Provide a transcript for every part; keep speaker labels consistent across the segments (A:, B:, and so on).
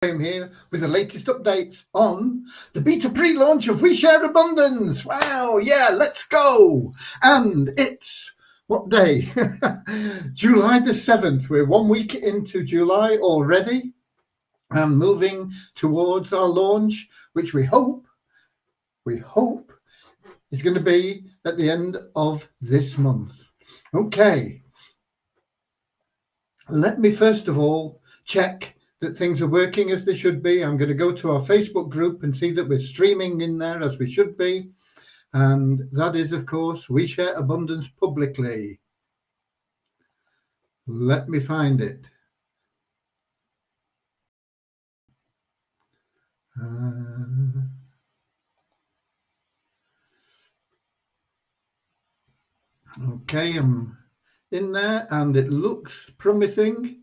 A: Here with the latest updates on the beta pre-launch of We Share Abundance. Wow, yeah, let's go. And it's what day? July the 7th. We're 1 week into July already and moving towards our launch, which we hope is going to be at the end of this month. Okay. Let me first of all check that things are working as they should be. I'm going to go to our Facebook group and see that we're streaming in there as we should be. And that is, of course, We Share Abundance Publicly. Let me find it. Okay, I'm in there and it looks promising.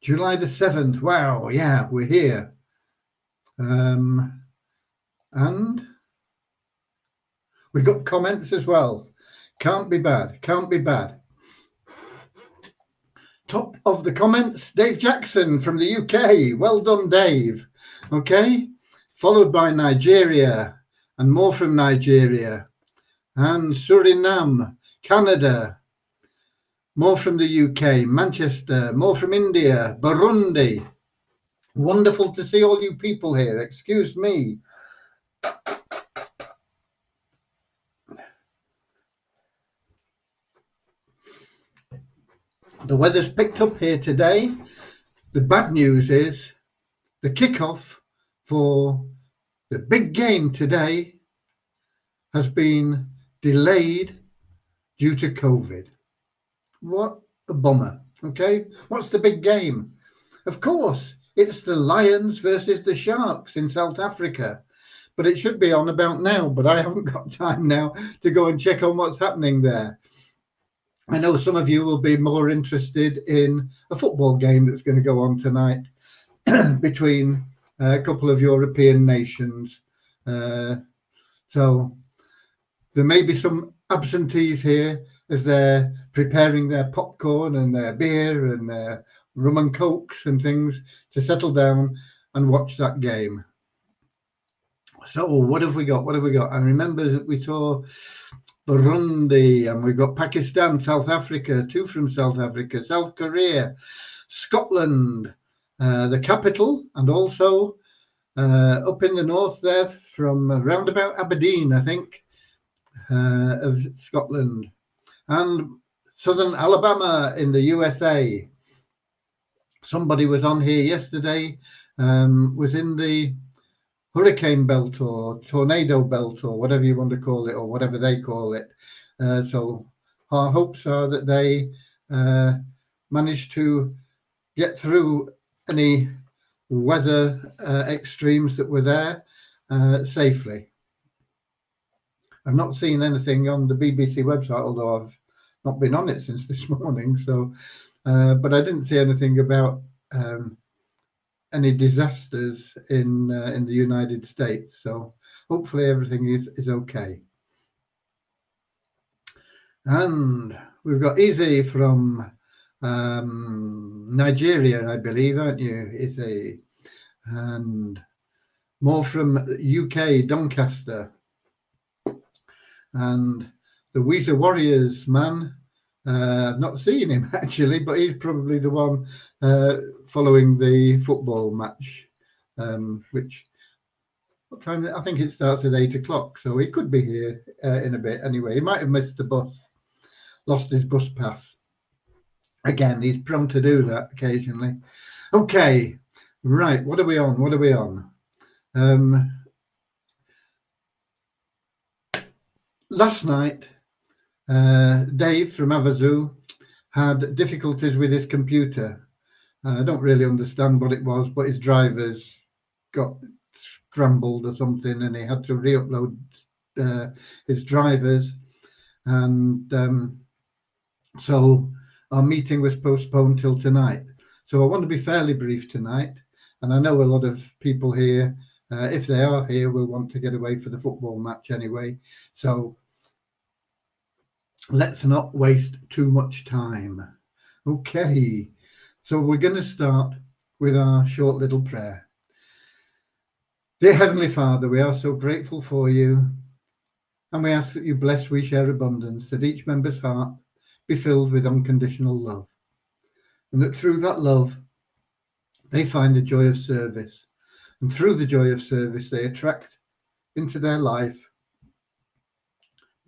A: July the 7th. Wow, yeah, we're here. And we got comments as well. Can't be bad. Can't be bad. Top of the comments, Dave Jackson from the UK. Well done, Dave. Okay. Followed by Nigeria and more from Nigeria. And Suriname, Canada. More from the UK, Manchester. More from India, Burundi. Wonderful to see all you people here. Excuse me. The weather's picked up here today. The bad news is the kickoff for the big game today has been delayed due to COVID. What a bummer. Okay, what's the big game? Of course, it's the Lions versus the Sharks in South Africa. But it should be on about now, but I haven't got time now to go and check on what's happening there. I know some of you will be more interested in a football game that's going to go on tonight between a couple of European nations. So there may be some absentees here as they're preparing their popcorn and their beer and their rum and cokes and things to settle down and watch that game. So what have we got? What have we got? I remember that we saw Burundi, and we've got Pakistan, South Africa, two from South Africa, South Korea, Scotland, the capital, and also up in the north there from round about Aberdeen, I think, of Scotland, and southern Alabama in the USA. Somebody was on here yesterday, was in the hurricane belt or tornado belt or whatever you want to call it, or whatever they call it. So our hopes are that they manage to get through any weather extremes that were there safely. I've not seen anything on the BBC website, although I've not been on it since this morning. So, but I didn't see anything about any disasters in the United States, so hopefully everything is okay. And we've got Izzy from Nigeria, I believe, aren't you, Izzy? And more from UK, Doncaster. And the Weezer Warriors man, I've not seen him actually, but he's probably the one following the football match, which, what time? I think it starts at 8 o'clock, so he could be here in a bit anyway. He might have missed the bus, lost his bus pass. Again, he's prone to do that occasionally. Okay, right, what are we on? What are we on? Last night, Dave from Avazu had difficulties with his computer. I don't really understand what it was, but his drivers got scrambled or something, and he had to re-upload his drivers. And so our meeting was postponed till tonight. So I want to be fairly brief tonight. And I know a lot of people here, if they are here, will want to get away for the football match anyway. So let's not waste too much time. Okay, so we're going to start with our short little prayer. Dear Heavenly Father, we are so grateful for you, and we ask that you bless We Share Abundance, that each member's heart be filled with unconditional love, and that through that love they find the joy of service, and through the joy of service they attract into their life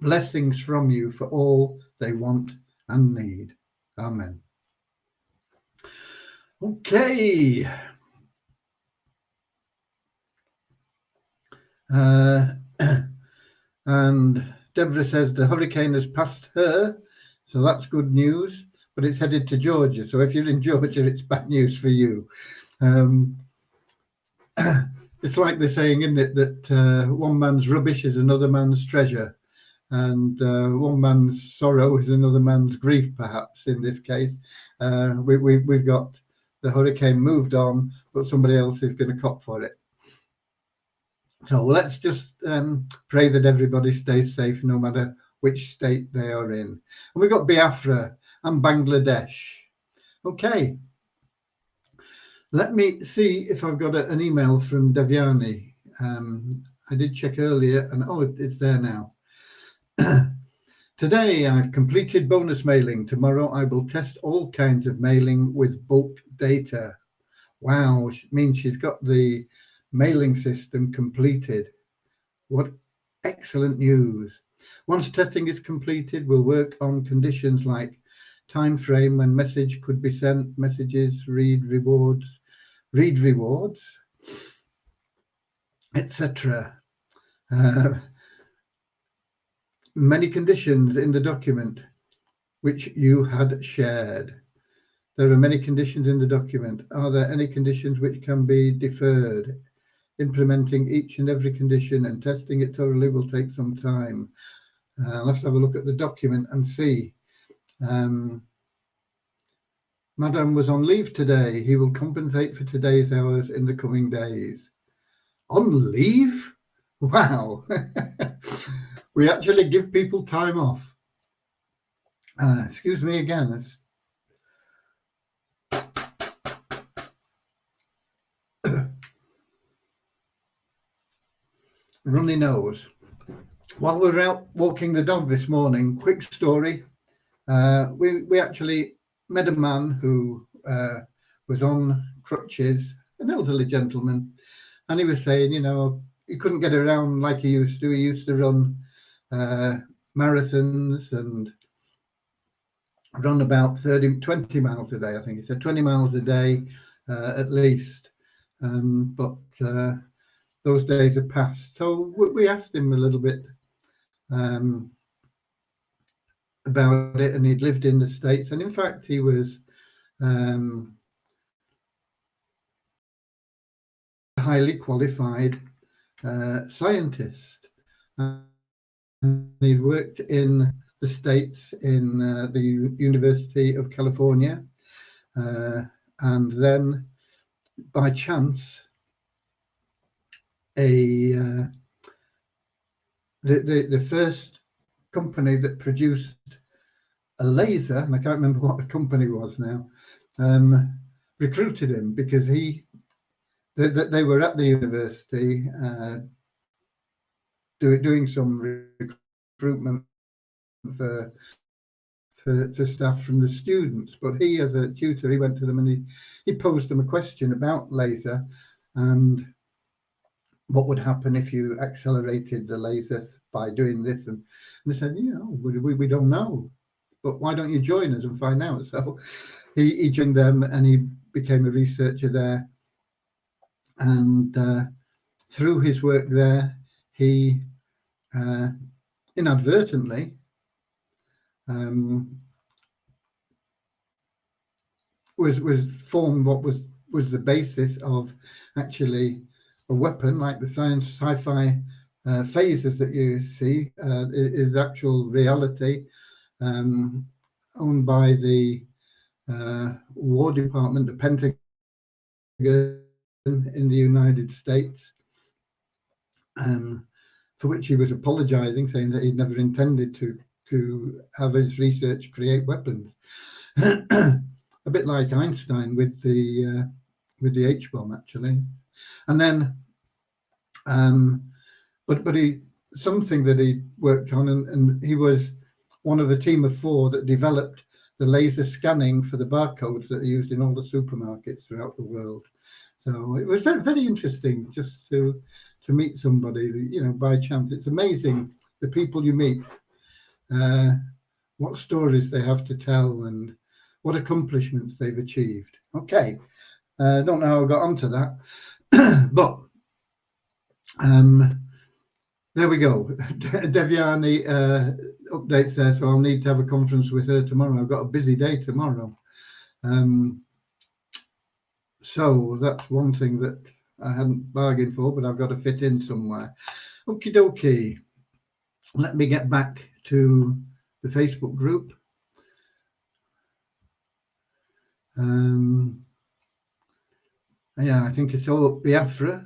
A: blessings from you for all they want and need. Amen. Okay. And Deborah says the hurricane has passed her, so that's good news, but it's headed to Georgia. So if you're in Georgia, it's bad news for you. It's like the saying, isn't it, that one man's rubbish is another man's treasure, and one man's sorrow is another man's grief, perhaps, in this case. We've got the hurricane moved on, but somebody else is going to cop for it. So let's just pray that everybody stays safe, no matter which state they are in. And we've got Biafra and Bangladesh. Okay. Let me see if I've got an email from Devyani. I did check earlier, and it's there now. Today I've completed bonus mailing. Tomorrow I will test all kinds of mailing with bulk data. Wow, it means she's got the mailing system completed. What excellent news. Once testing is completed, we'll work on conditions like time frame when message could be sent, messages, read rewards, etc. Many conditions in the document which you had shared. There are many conditions in the document. Are there any conditions which can be deferred? Implementing each and every condition and testing it thoroughly will take some time. I'll have to have a look at the document and see. Madam was on leave today. He will compensate for today's hours in the coming days. On leave? Wow. We actually give people time off. Excuse me again. It's runny nose. While we were out walking the dog this morning, quick story. We actually met a man who was on crutches, an elderly gentleman, and he was saying, he couldn't get around like he used to. He used to run marathons and run about 20 miles a day, I think he said, 20 miles a day at least. But those days have passed. So we asked him a little bit about it, and he'd lived in the States, and in fact he was a highly qualified scientist, and he'd worked in the States in the University of California, and then by chance the first company that produced a laser, and I can't remember what the company was now, recruited him because they were at the university doing some recruitment for staff from the students. But he, as a tutor, he went to them and he posed them a question about laser and what would happen if you accelerated the lasers by doing this. And they said, we don't know. But why don't you join us and find out? So he joined them and he became a researcher there. And through his work there, he inadvertently was formed what was the basis of actually a weapon, like the sci-fi phasers that you see is actual reality, owned by the War Department, the Pentagon in the United States, for which he was apologizing, saying that he'd never intended to have his research create weapons. A bit like Einstein with the H-bomb, actually. And then But he something that he worked on, and he was one of a team of 4 that developed the laser scanning for the barcodes that are used in all the supermarkets throughout the world. So it was very, very interesting just to meet somebody, by chance. It's amazing the people you meet, what stories they have to tell, and what accomplishments they've achieved. Okay, don't know how I got onto that, but there we go. Devyani updates there, so I'll need to have a conference with her tomorrow. I've got a busy day tomorrow. So that's one thing that I hadn't bargained for, but I've got to fit in somewhere. Okie dokie. Let me get back to the Facebook group. Yeah, I think it's all Biafra.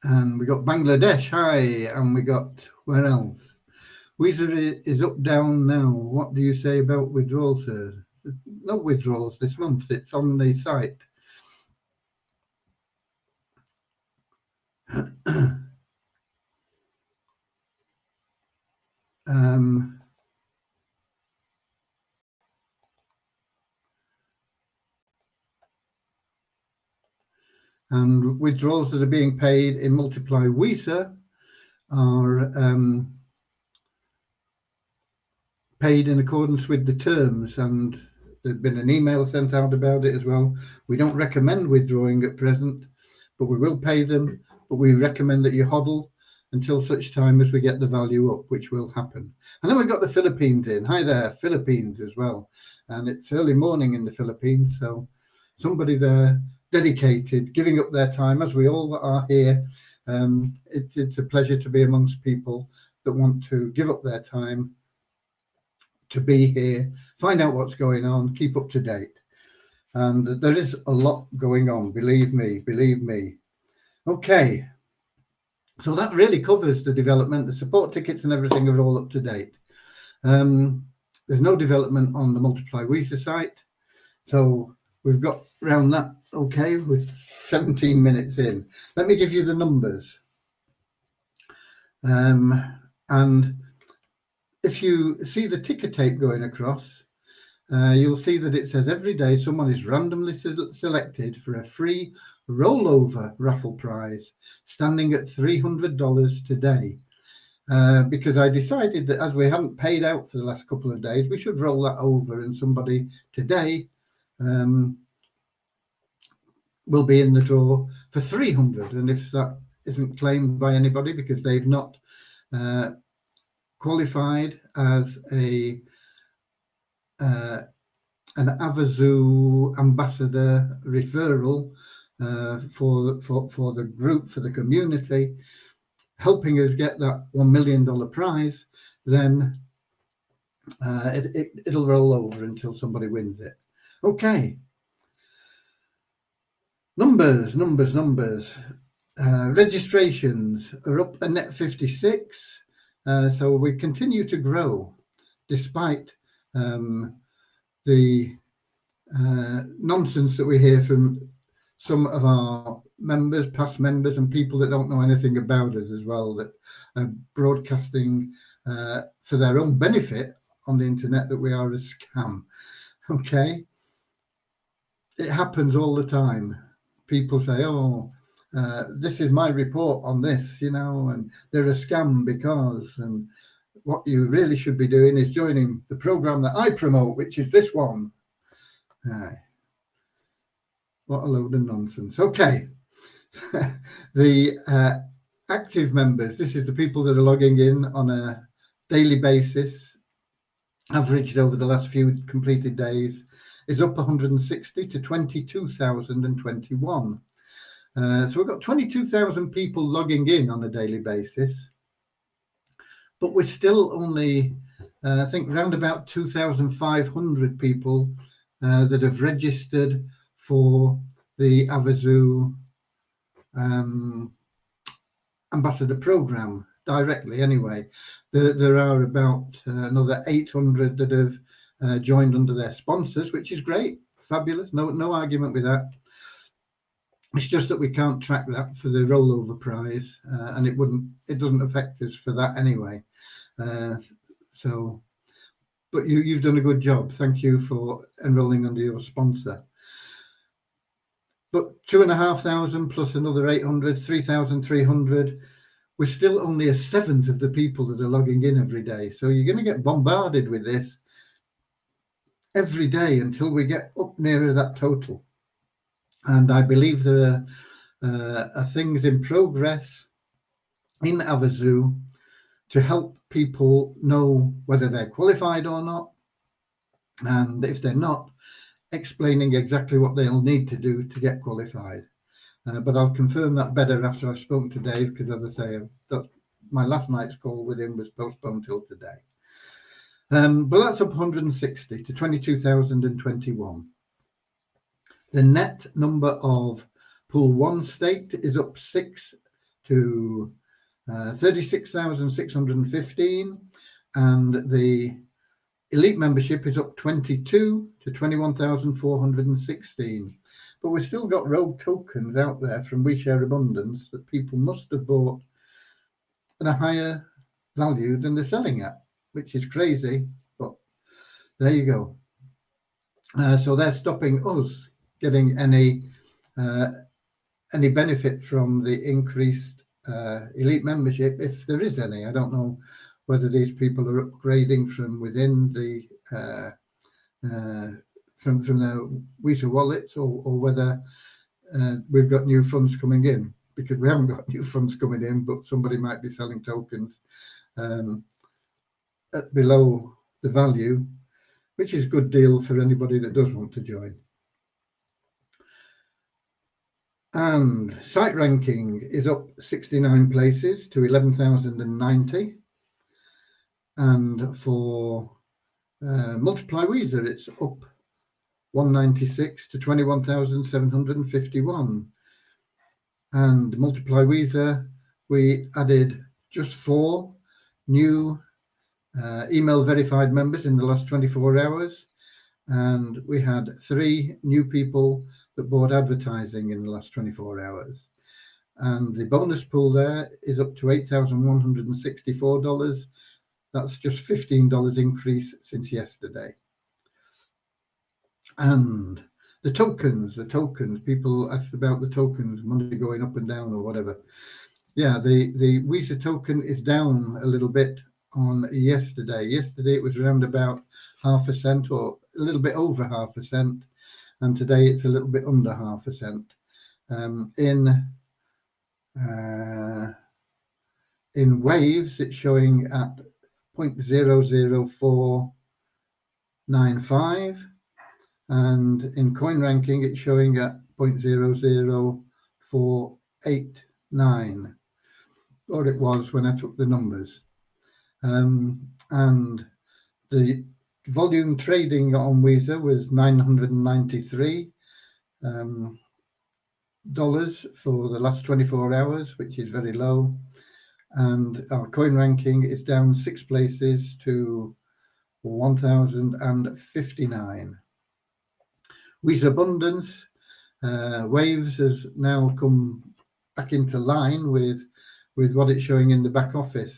A: And we got Bangladesh, hi, and we got, where else? Weezer is up, down now. What do you say about withdrawals, sir? No withdrawals this month, it's on the site. And withdrawals that are being paid in Multiply Visa are paid in accordance with the terms, and there's been an email sent out about it as well. We don't recommend withdrawing at present, but we will pay them, but we recommend that you hodl until such time as we get the value up, which will happen. And then we've got the Philippines in. Hi there, Philippines as well. And it's early morning in the Philippines, so somebody there dedicated, giving up their time, as we all are here. It's a pleasure to be amongst people that want to give up their time to be here, find out what's going on, keep up to date. And there is a lot going on, believe me. Okay, so that really covers the development. The support tickets and everything are all up to date. There's no development on the Multiply Visa site, so we've got around that. Okay, with 17 minutes in, let me give you the numbers. And if you see the ticker tape going across, you'll see that it says every day someone is randomly selected for a free rollover raffle prize, standing at $300 today. Because I decided that as we haven't paid out for the last couple of days, we should roll that over, and somebody today will be in the draw for 300. And if that isn't claimed by anybody because they've not qualified as an Avazu ambassador referral for the group, for the community, helping us get that $1 million prize, then it'll roll over until somebody wins it. Okay. Numbers. Registrations are up a net 56. So we continue to grow despite the nonsense that we hear from some of our members, past members, and people that don't know anything about us as well, that are broadcasting for their own benefit on the internet that we are a scam. Okay, it happens all the time. People say, oh, this is my report on this, and they're a scam because, and what you really should be doing is joining the program that I promote, which is this one. What a load of nonsense. Okay. The active members, this is the people that are logging in on a daily basis, averaged over the last few completed days, is up 160 to 22,021. So we've got 22,000 people logging in on a daily basis, but we're still only, I think, around about 2,500 people that have registered for the Avazu ambassador program directly. Anyway, there are about another 800 that have joined under their sponsors, which is great, fabulous. No argument with that. It's just that we can't track that for the rollover prize, and it doesn't affect us for that anyway. So, but you've done a good job. Thank you for enrolling under your sponsor. But 2,500 plus another 800, 3,300. We're still only a seventh of the people that are logging in every day. So you're going to get bombarded with this every day until we get up nearer that total. And I believe there are things in progress in Avazu to help people know whether they're qualified or not. And if they're not, explaining exactly what they'll need to do to get qualified. But I'll confirm that better after I've spoken to Dave, because as I say, my last night's call with him was postponed till today. But that's up 160 to 22,021. The net number of pool 1 staked is up 6 to 36,615, and the elite membership is up 22 to 21,416. But we've still got rogue tokens out there from We Share Abundance that people must have bought at a higher value than they're selling at, which is crazy, but there you go. So they're stopping us getting any benefit from the increased elite membership, if there is any. I don't know whether these people are upgrading from within the from their Visa wallets, or whether we've got new funds coming in, because we haven't got new funds coming in, but somebody might be selling tokens at below the value, which is a good deal for anybody that does want to join. And site ranking is up 69 places to 11,090. And for Multiply Visa, it's up 196 to 21,751. And Multiply Visa, we added just 4 new email verified members in the last 24 hours. And we had 3 new people that bought advertising in the last 24 hours. And the bonus pool there is up to $8,164. That's just $15 increase since yesterday. And the tokens, people asked about the tokens, money going up and down or whatever. Yeah, the Visa token is down a little bit on yesterday. Yesterday it was around about 0.5 cent or a little bit over 0.5 cent. And today it's a little bit under 0.5 cent. In waves, it's showing at 0.00495, and in coin ranking, it's showing at 0.00489, or it was when I took the numbers. And the volume trading on Visa was $993 for the last 24 hours, which is very low. And our coin ranking is down 6 places to 1,059. Visa Abundance Waves has now come back into line with what it's showing in the back office.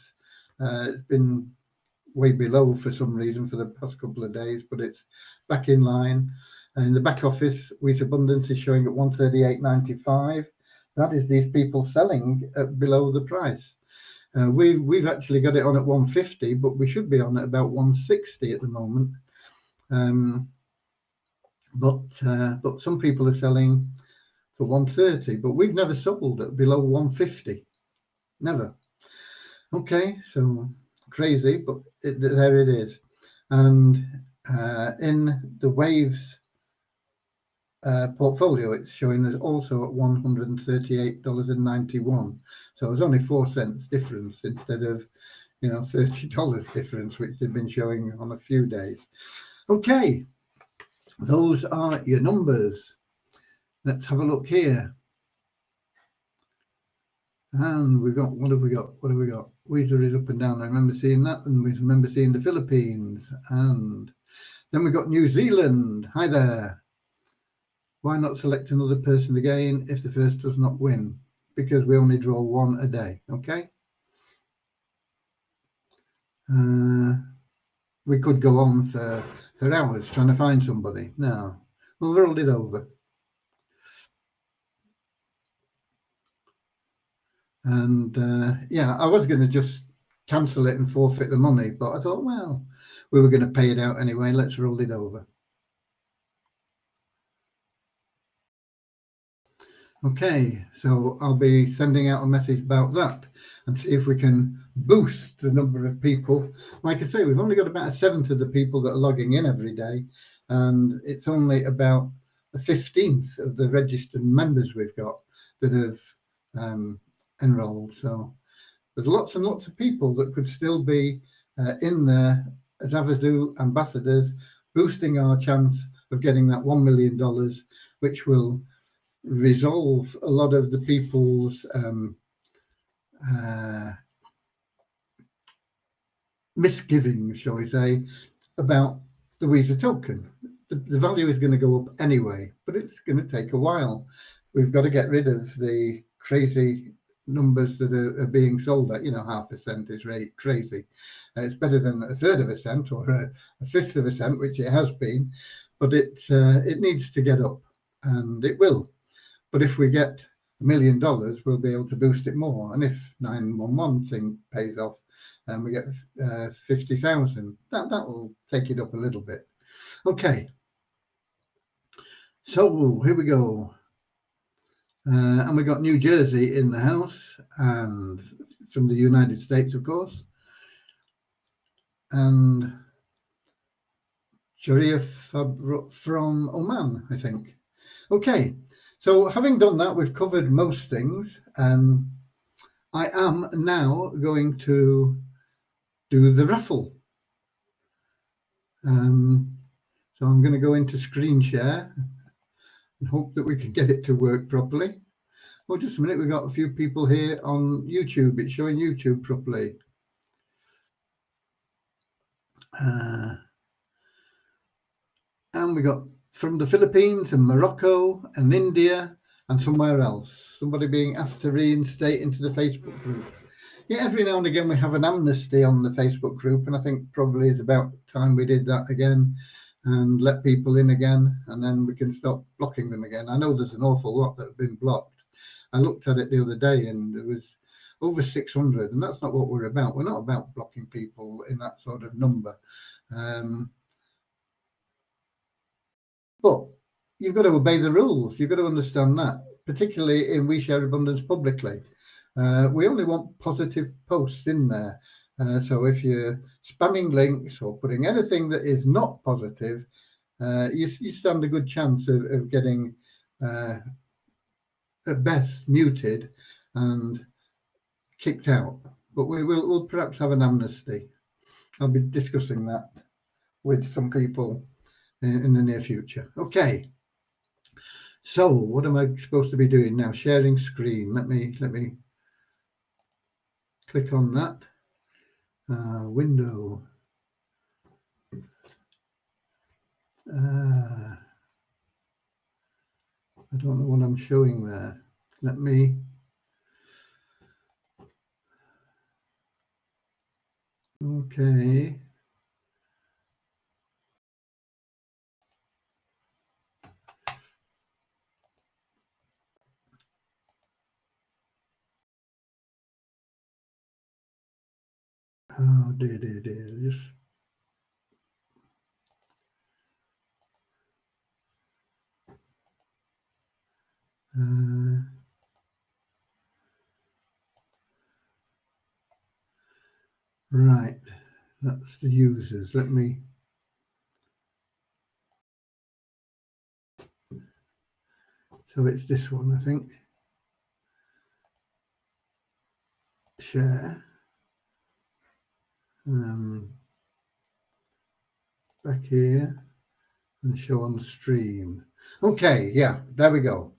A: It's been way below for some reason for the past couple of days, but it's back in line. And in the back office, Visa Abundance is showing at 138.95. That is these people selling at below the price. We've actually got it on at 150, but we should be on at about 160 at the moment. But some people are selling for 130, but we've never sold at below 150, never. Okay, so crazy, but there it is. And in the Waves portfolio, it's showing us also at $138.91. So it's only 4 cents difference instead of $30 difference, which they've been showing on a few days. Okay, those are your numbers. Let's have a look here. And we've got, what have we got? Visa is up and down. I remember seeing that, and we remember seeing the Philippines, and then we've got New Zealand. Hi there. Why not select another person again if the first does not win? Because we only draw one a day, okay? We could go on for hours trying to find somebody. No, we'll roll it over. And yeah, I was going to just cancel it and forfeit the money, but I thought, well, we were going to pay it out anyway. Let's roll it over. Okay, so I'll be sending out a message about that and see if we can boost the number of people. Like I say, we've only got about a seventh of the people that are logging in every day, and it's only about a 15th of the registered members we've got that have enrolled. So there's lots and lots of people that could still be in there as Avadu ambassadors, boosting our chance of getting that $1 million, which will resolve a lot of the people's misgivings, shall we say, about the Visa token. The value is going to go up anyway, but it's going to take a while. We've got to get rid of the crazy numbers that are being sold at, 0.5% is crazy. It's better than 1/3 of a cent or a 1/5 of a cent, which it has been, but it needs to get up, and it will. But if we get $1 million, we'll be able to boost it more. And if 911 thing pays off and we get 50,000, that will take it up a little bit. Okay. So here we go. And we got New Jersey in the house, and from the United States, of course. And Sharia from Oman, I think. Okay. So having done that, we've covered most things. I am now going to do the raffle. So I'm going to go into screen share and hope that we can get it to work properly. Oh, just a minute. We've got a few people here on YouTube. It's showing YouTube properly. And we got from the Philippines and Morocco and India and somewhere else. Somebody being asked to reinstate into the Facebook group. Yeah, every now and again we have an amnesty on the Facebook group, and I think probably it's about time we did that again and let people in again, and then we can stop blocking them again. I know there's an awful lot that have been blocked. I looked at it the other day and there was over 600, and that's not what we're about. We're not about blocking people in that sort of number. But you've got to obey the rules. You've got to understand that, particularly in We Share Abundance publicly. We only want positive posts in there. So if you're spamming links or putting anything that is not positive, you stand a good chance of getting, at best, muted and kicked out. But we'll perhaps have an amnesty. I'll be discussing that with some people in the near future. Okay. So what am I supposed to be doing now? Sharing screen. Let me click on that. Window. I don't know what I'm showing there. Let me. Okay. Oh dear. Just right. That's the users. Let me. So it's this one, I think. Share. Back here and show on stream. Okay, yeah, there we go.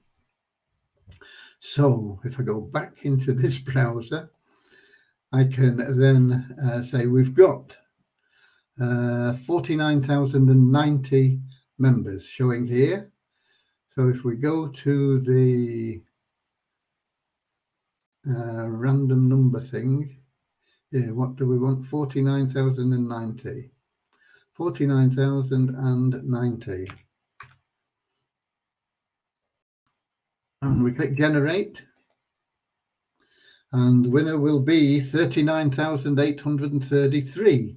A: So if I go back into this browser, I can then say we've got 49,090 members showing here. So if we go to the random number thing, what do we want? 49,090. 49,090. And we click generate. And the winner will be 39,833.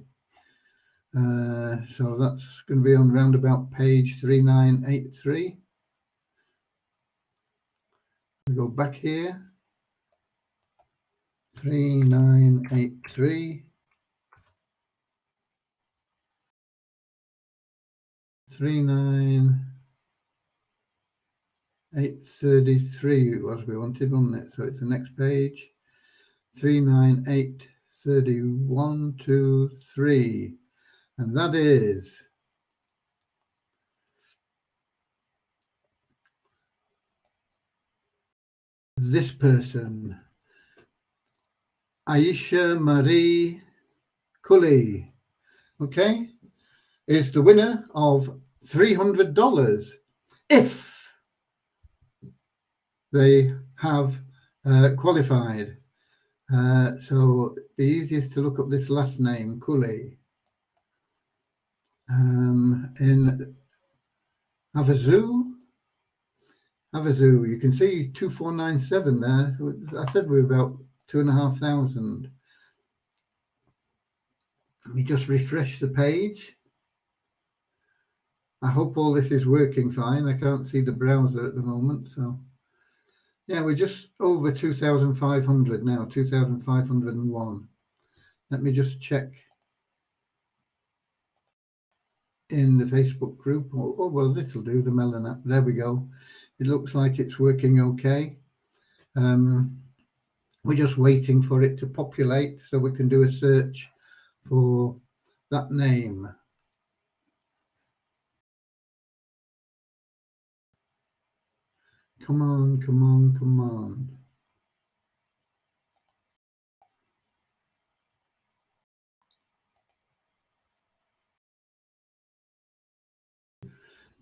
A: So that's going to be on roundabout page 3983. We go back here. 3983. 39833 it was we wanted, wasn't it? So it's the next page. 39831, 2, 3. And that is this person, Aisha Marie Cully, okay, is the winner of $300 if they have qualified. So the easiest to look up this last name, Cully, in Havasu, you can see 2497 there. I said we're about 2,500. Let me just refresh the page. I hope all this is working fine. I can't see the browser at the moment. So yeah, we're just over 2,500 now, 2,501. Let me just check in the Facebook group. Oh well, this will do, the Melon app. There we go. It looks like it's working okay. We're just waiting for it to populate so we can do a search for that name. Come on, come on, come on.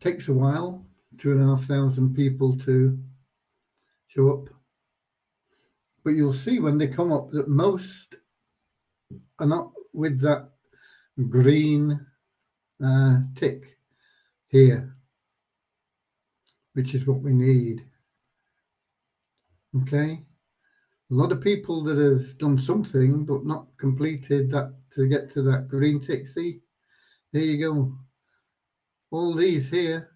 A: Takes a while, 2,500 people to show up. But you'll see when they come up that most are not with that green tick here, which is what we need. Okay. A lot of people that have done something but not completed that to get to that green tick. See, there you go. All these here,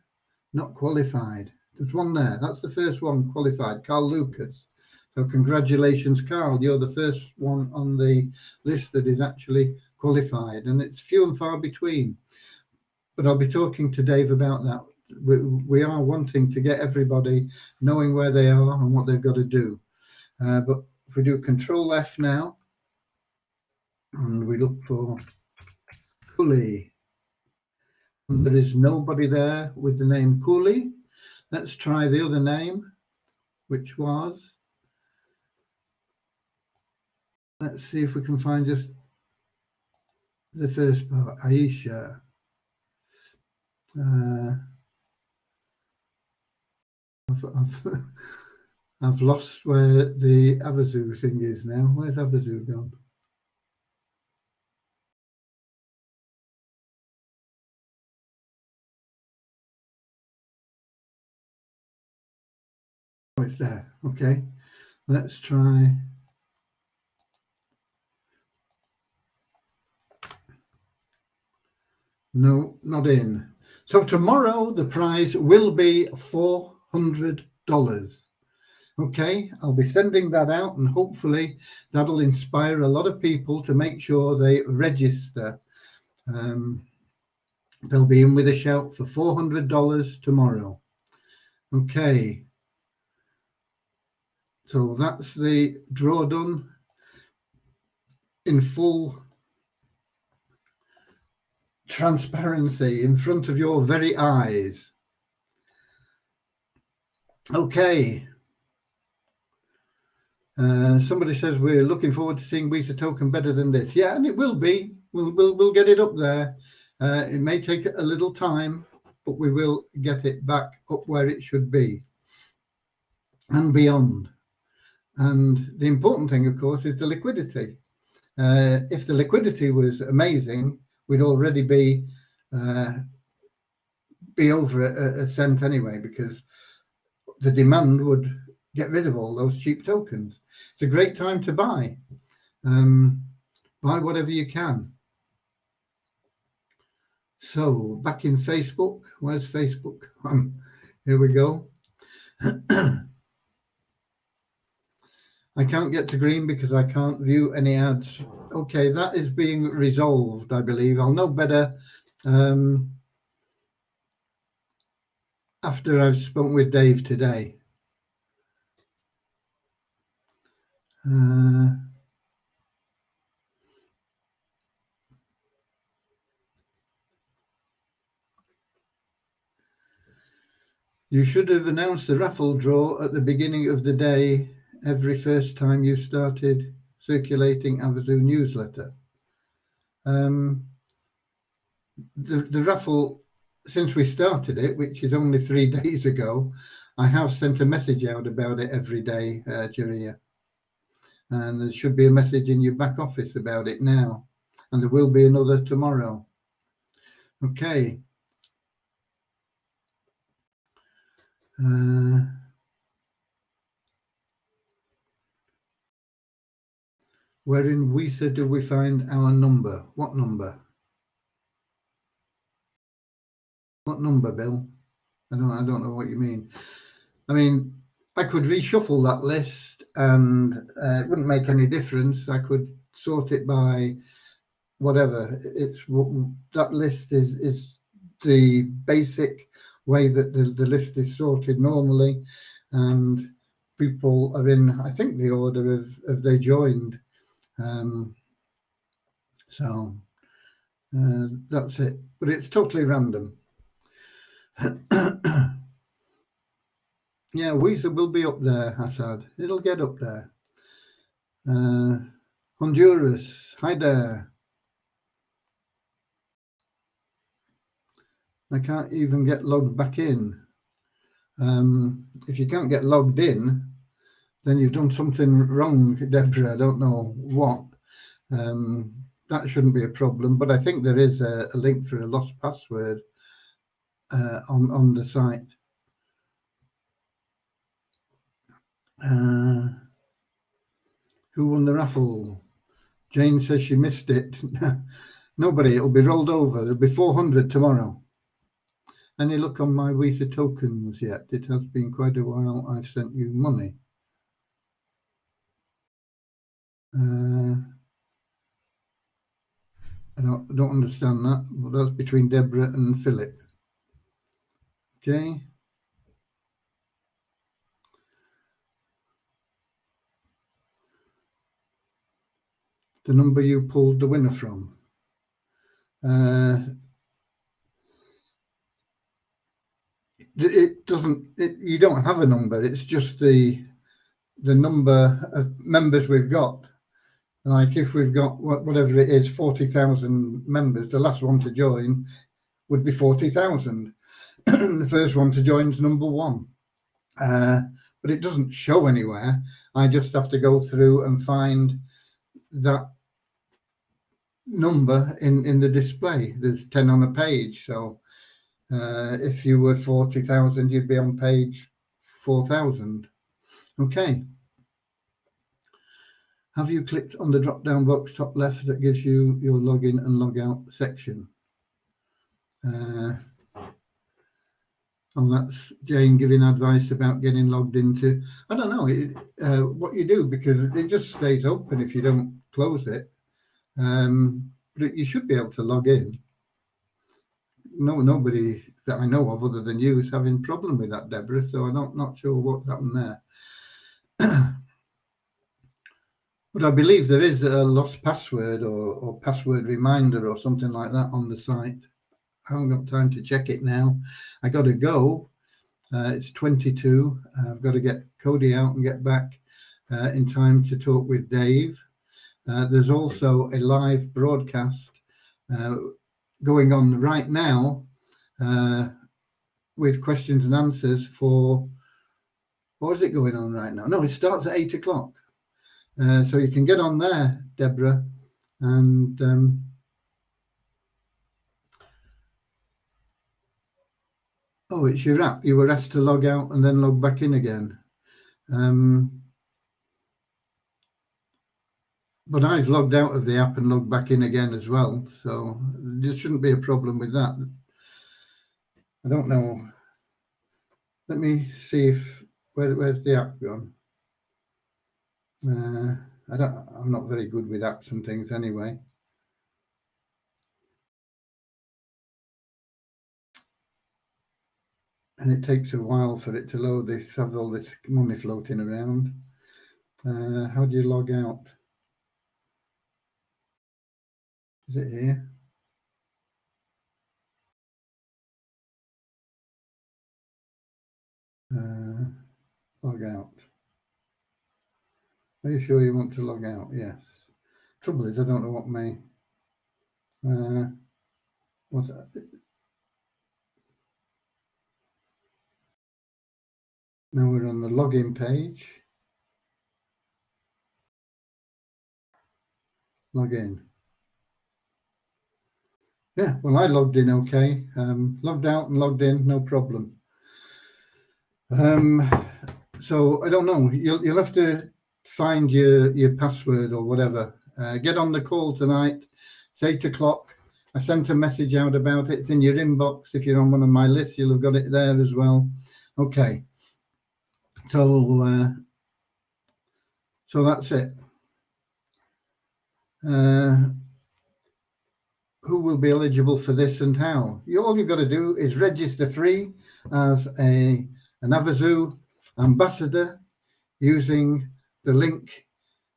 A: not qualified. There's one there. That's the first one qualified, Carl Lucas. So congratulations, Carl. You're the first one on the list that is actually qualified. And it's few and far between. But I'll be talking to Dave about that. We are wanting to get everybody knowing where they are and what they've got to do. But if we do Control F now, and we look for Cully, there is nobody there with the name Cully. Let's try the other name, which was, let's see if we can find just the first part, Aisha. I've lost where the Havasu thing is now. Where's Havasu gone? Oh, it's there. Okay. Let's try. No, not in. So tomorrow the prize will be $400. Okay, I'll be sending that out and hopefully that'll inspire a lot of people to make sure they register. They'll be in with a shout for $400 tomorrow. Okay. So that's the draw done in full transparency in front of your very eyes. Okay. Somebody says we're looking forward to seeing Weezer Token better than this. Yeah, and it will be. We'll get it up there. It may take a little time, but we will get it back up where it should be and beyond. And the important thing, of course, is the liquidity. If the liquidity was amazing, we'd already be over a cent anyway, because the demand would get rid of all those cheap tokens. It's a great time to buy. Buy whatever you can. So back in Facebook, where's Facebook? Here we go. I can't get to green because I can't view any ads. Okay, that is being resolved, I believe. I'll know better after I've spoken with Dave today. You should have announced the raffle draw at the beginning of the day every first time you started circulating Avazu newsletter. The raffle, since we started it, which is only 3 days ago, I have sent a message out about it every day, Jaria. And there should be a message in your back office about it now. And there will be another tomorrow. Okay. Where in WISA do we find our number? What number? What number, Bill? I don't know what you mean. I mean, I could reshuffle that list and it wouldn't make any difference. I could sort it by whatever. That list is the basic way that the list is sorted normally, and people are in, I think, the order of they joined. So that's it, but it's totally random. Yeah, WISA will be up there, Hassad. It'll get up there. Honduras, hi there. I can't even get logged back in. If you can't get logged in, then you've done something wrong, Deborah. I don't know what. That shouldn't be a problem, but I think there is a link for a lost password on the site. Who won the raffle? Jane says she missed it. Nobody, it'll be rolled over. There'll be 400 tomorrow. Any look on my WISA tokens yet? It has been quite a while I've sent you money. I don't understand that, but that's between Deborah and Philip. Okay. The number you pulled the winner from. It doesn't. You don't have a number. It's just the number of members we've got. Like if we've got whatever it is, 40,000 members, the last one to join would be 40,000. The first one to join is number 1. But it doesn't show anywhere. I just have to go through and find that number in the display. There's 10 on a page. So if you were 40,000, you'd be on page 4,000. Okay. Have you clicked on the drop-down box top left that gives you your login and logout section? And that's Jane giving advice about getting logged into. I don't know what you do, because it just stays open if you don't close it. But you should be able to log in. Nobody that I know of other than you is having a problem with that, Deborah. So I'm not sure what happened there. But I believe there is a lost password or password reminder or something like that on the site. I haven't got time to check it now. I got to go. It's 22. I've got to get Cody out and get back in time to talk with Dave. There's also a live broadcast going on right now with questions and answers for, what is it going on right now? No, it starts at 8 o'clock. So you can get on there, Deborah, and oh, it's your app. You were asked to log out and then log back in again. But I've logged out of the app and logged back in again as well, so there shouldn't be a problem with that. I don't know. Let me see if where's the app gone. I'm not very good with apps and things anyway. And it takes a while for it to load. This has all this money floating around. How do you log out? Is it here? Log out. Are you sure you want to log out? Yes. Trouble is, I don't know what my what's that? Now we're on the login page. Log in. Yeah, well, I logged in okay. Logged out and logged in, no problem. So I don't know. You'll have to find your password or whatever. Get on the call tonight. It's 8 o'clock. I sent a message out about it. It's in your inbox. If you're on one of my lists, you'll have got it there as well. Okay. So that's it. Who will be eligible for this and how? All you've got to do is register free as an Avazoo ambassador using the link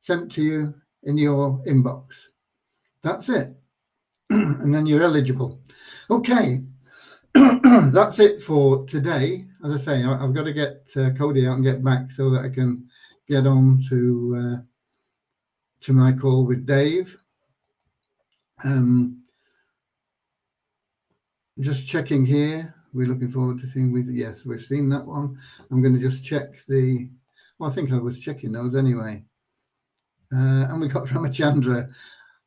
A: sent to you in your inbox. That's it. And then you're eligible. Okay. That's it for today. As I say, I've got to get Cody out and get back so that I can get on to my call with Dave. Just checking here. We're looking forward to seeing yes, we've seen that one. I'm going to just check I think I was checking those anyway. And we got Ramachandra,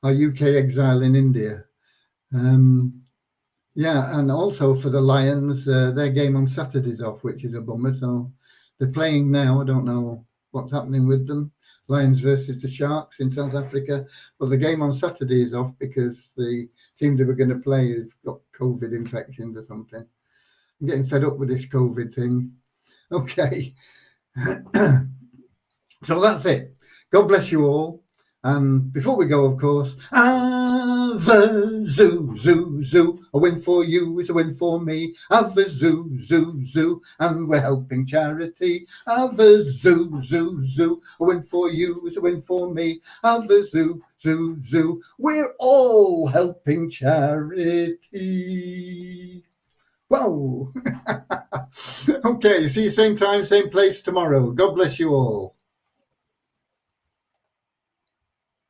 A: our UK exile in India. Yeah, and also for the Lions, their game on Saturday's off, which is a bummer. So they're playing now. I don't know what's happening with them. Lions versus the Sharks in South Africa. But the game on Saturday is off because the team they were going to play has got COVID infections or something. I'm getting fed up with this COVID thing. Okay. So that's it. God bless you all. And before we go, of course, Avazoo, zoo, zoo. A win for you is a win for me. Avazoo, zoo, zoo. And we're helping charity. Avazoo, zoo, zoo. A win for you is a win for me. Avazoo, zoo, zoo. We're all helping charity. Whoa. Okay, see you same time, same place tomorrow. God bless you all.